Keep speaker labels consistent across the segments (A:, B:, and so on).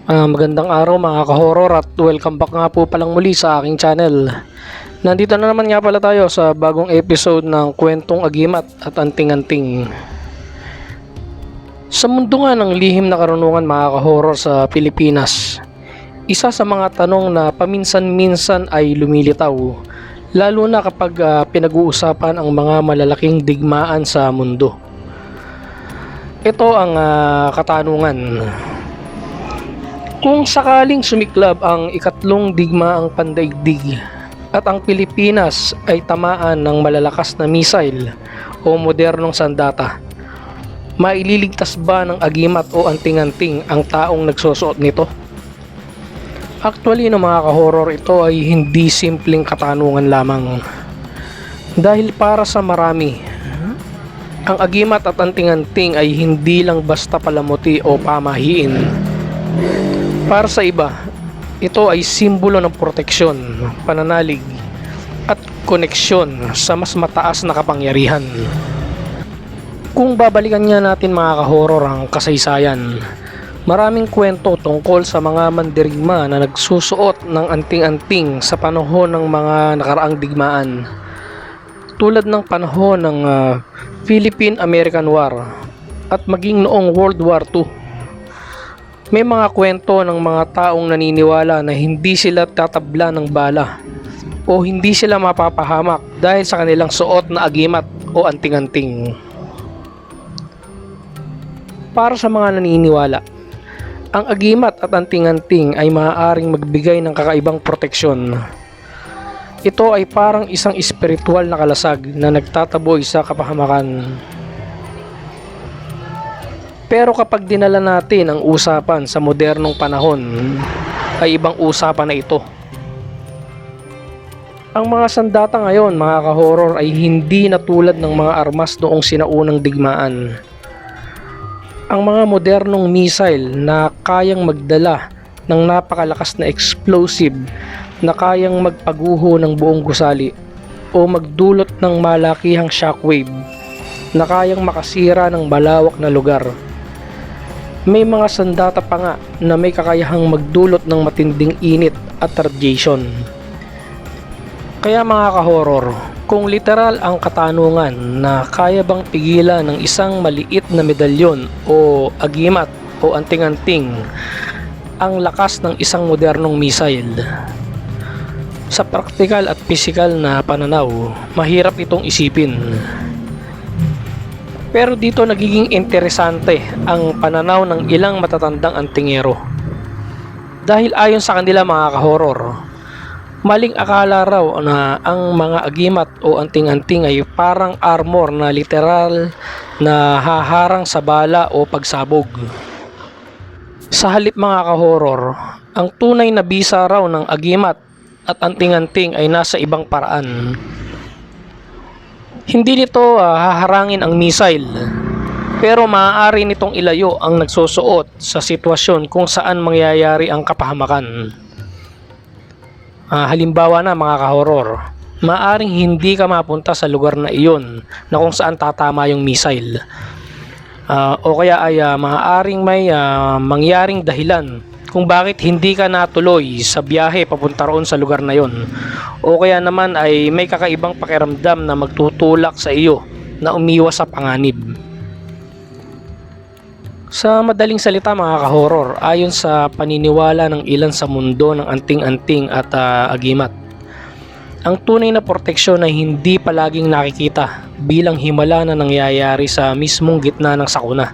A: Magandang araw mga ka-horror at welcome back nga po palang muli sa aking channel. Nandito na naman nga pala tayo sa bagong episode ng Kwentong Agimat at Anting-Anting. Sa mundo nga ng lihim na karunungan mga ka-horror sa Pilipinas, isa sa mga tanong na paminsan-minsan ay lumilitaw, lalo na kapag pinag-uusapan ang mga malalaking digmaan sa mundo. Ito ang katanungan. Kung sakaling sumiklab ang ikatlong digmaang pandaigdig at ang Pilipinas ay tamaan ng malalakas na missile o modernong sandata, maililigtas ba ng agimat o anting-anting ang taong nagsusuot nito? Actually no mga ka-horror, ito ay hindi simpleng katanungan lamang. Dahil para sa marami, ang agimat at anting-anting ay hindi lang basta palamuti o pamahiin. Para sa iba, ito ay simbolo ng proteksyon, pananalig, at koneksyon sa mas mataas na kapangyarihan. Kung babalikan nga natin mga ka-horror ang kasaysayan, maraming kwento tungkol sa mga mandirigma na nagsusuot ng anting-anting sa panahon ng mga nakaraang digmaan. Tulad ng panahon ng Philippine-American War at maging noong World War II. May mga kwento ng mga taong naniniwala na hindi sila tatabla ng bala o hindi sila mapapahamak dahil sa kanilang suot na agimat o anting-anting. Para sa mga naniniwala, ang agimat at anting-anting ay maaaring magbigay ng kakaibang proteksyon. Ito ay parang isang espiritual na kalasag na nagtataboy sa kapahamakan. Pero kapag dinala natin ang usapan sa modernong panahon, ay ibang usapan na ito. Ang mga sandata ngayon mga ka-horror ay hindi na tulad ng mga armas noong sinaunang digmaan. Ang mga modernong missile na kayang magdala ng napakalakas na explosive na kayang magpaguho ng buong gusali o magdulot ng malakihang shockwave na kayang makasira ng malawak na lugar. May mga sandata pa nga na may kakayahang magdulot ng matinding init at radiation. Kaya mga ka-horror, kung literal ang katanungan na kaya bang pigilan ng isang maliit na medalyon o agimat o anting-anting ang lakas ng isang modernong missile, sa praktikal at pisikal na pananaw, mahirap itong isipin. Pero dito nagiging interesante ang pananaw ng ilang matatandang antingero. Dahil ayon sa kanila mga ka-horror, maling akala raw na ang mga agimat o anting-anting ay parang armor na literal na haharang sa bala o pagsabog. Sa halip mga ka-horror, ang tunay na bisa raw ng agimat at anting-anting ay nasa ibang paraan. Hindi nito haharangin ang missile, pero maaari nitong ilayo ang nagsusuot sa sitwasyon kung saan mangyayari ang kapahamakan. Halimbawa na mga ka-horror, maaaring hindi ka mapunta sa lugar na iyon na kung saan tatama yung missile. O kaya ay maaaring may mangyaring dahilan kung bakit hindi ka natuloy sa biyahe papunta roon sa lugar na yon. O kaya naman ay may kakaibang pakiramdam na magtutulak sa iyo na umiwas sa panganib. Sa madaling salita mga ka-horror, ayon sa paniniwala ng ilan sa mundo ng anting-anting at agimat, ang tunay na proteksyon ay hindi palaging nakikita bilang himala na nangyayari sa mismong gitna ng sakuna.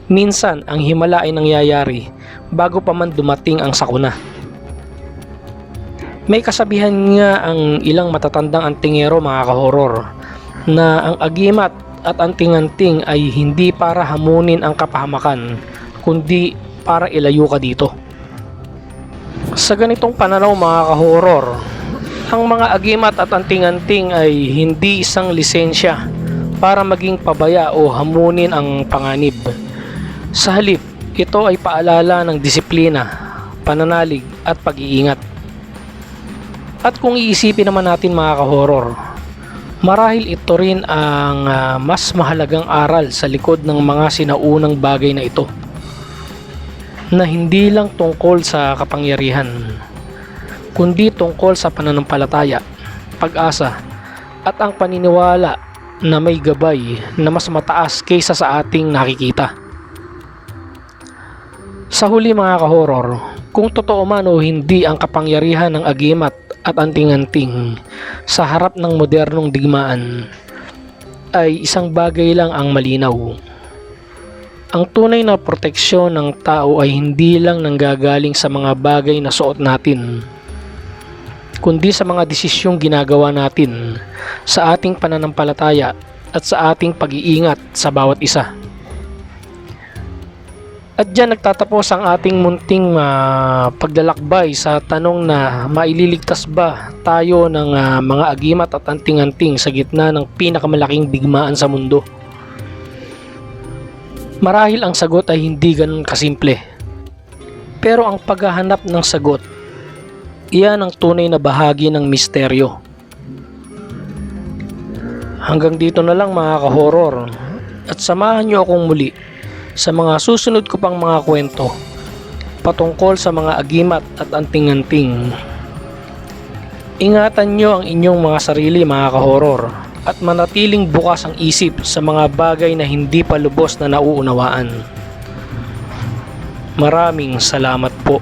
A: Minsan ang himala ay nangyayari bago pa man dumating ang sakuna. May kasabihan nga ang ilang matatandang antingero mga ka-horror na ang agimat at anting-anting ay hindi para hamunin ang kapahamakan, kundi para ilayo ka dito. Sa ganitong pananaw mga ka-horror, ang mga agimat at anting-anting ay hindi isang lisensya para maging pabaya o hamunin ang panganib. Sa halip, ito ay paalala ng disiplina, pananalig at pag-iingat. At kung iisipin naman natin mga ka-horror, marahil ito rin ang mas mahalagang aral sa likod ng mga sinaunang bagay na ito. na hindi lang tungkol sa kapangyarihan, kundi tungkol sa pananampalataya, pag-asa, at ang paniniwala na may gabay na mas mataas kaysa sa ating nakikita. Sa huli mga kahoror, kung totoo man o hindi ang kapangyarihan ng agimat at anting-anting sa harap ng modernong digmaan, ay isang bagay lang ang malinaw. Ang tunay na proteksyon ng tao ay hindi lang nanggagaling sa mga bagay na suot natin, kundi sa mga desisyong ginagawa natin, sa ating pananampalataya at sa ating pag-iingat sa bawat isa. At dyan nagtatapos ang ating munting paglalakbay sa tanong na maililigtas ba tayo ng mga agimat at anting-anting sa gitna ng pinakamalaking digmaan sa mundo. Marahil ang sagot ay hindi ganun kasimple. Pero ang paghahanap ng sagot, iyan ang tunay na bahagi ng misteryo. Hanggang dito na lang mga kahoror, at samahan nyo akong muli sa mga susunod ko pang mga kwento patungkol sa mga agimat at anting-anting. Ingatan nyo ang inyong mga sarili mga kahoror, at manatiling bukas ang isip sa mga bagay na hindi pa lubos na nauunawaan. Maraming salamat po.